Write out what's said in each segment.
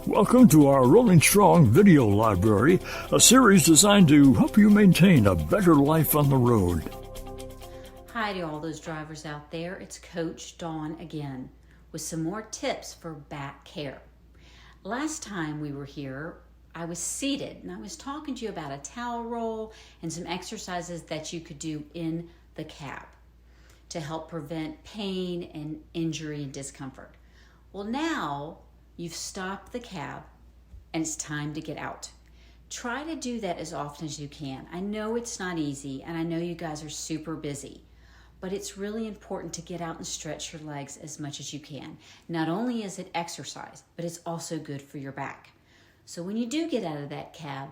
Welcome to our Rolling Strong video library, a series designed to help you maintain a better life on the road. Hi to all those drivers out there, it's Coach Dawn again with some more tips for back care. Last time we were here, I was seated and I was talking to you about a towel roll and some exercises that you could do in the cab to help prevent pain and injury and discomfort. Well, now you've stopped the cab and it's time to get out. Try to do that as often as you can. I know it's not easy and I know you guys are super busy, but it's really important to get out and stretch your legs as much as you can. Not only is it exercise, but it's also good for your back. So when you do get out of that cab,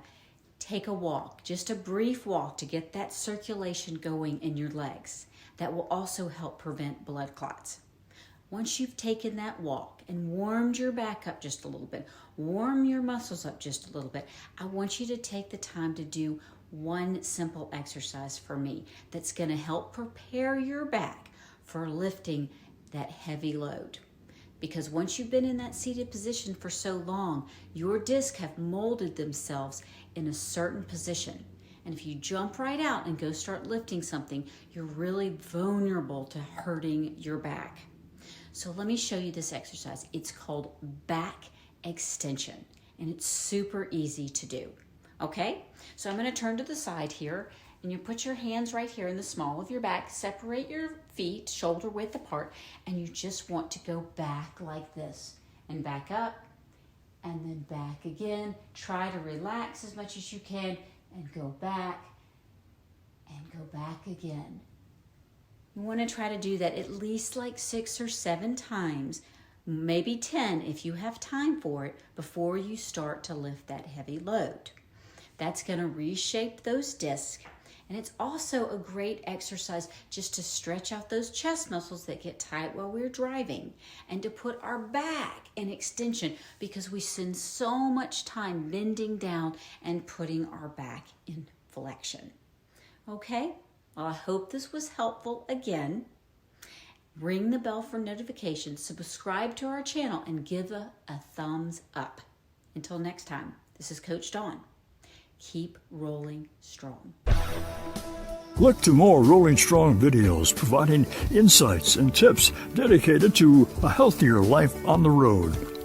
take a walk, just a brief walk to get that circulation going in your legs. That will also help prevent blood clots. Once you've taken that walk and warmed your back up just a little bit, warm your muscles up just a little bit, I want you to take the time to do one simple exercise for me that's going to help prepare your back for lifting that heavy load. Because once you've been in that seated position for so long, your discs have molded themselves in a certain position. And if you jump right out and go start lifting something, you're really vulnerable to hurting your back. So let me show you this exercise. It's called back extension, and it's super easy to do. Okay, so I'm going to turn to the side here, and you put your hands right here in the small of your back, separate your feet shoulder width apart, and you just want to go back like this, and back up, and then back again. Try to relax as much as you can, and go back again. You want to try to do that at least like 6 or 7 times, maybe 10 if you have time for it, before you start to lift that heavy load. That's going to reshape those discs, and it's also a great exercise just to stretch out those chest muscles that get tight while we're driving, and to put our back in extension, because we spend so much time bending down and putting our back in flexion. Okay? Well, I hope this was helpful. Again, ring the bell for notifications, subscribe to our channel, and give a thumbs up. Until next time, this is Coach Dawn. Keep rolling strong. Look to more Rolling Strong videos providing insights and tips dedicated to a healthier life on the road.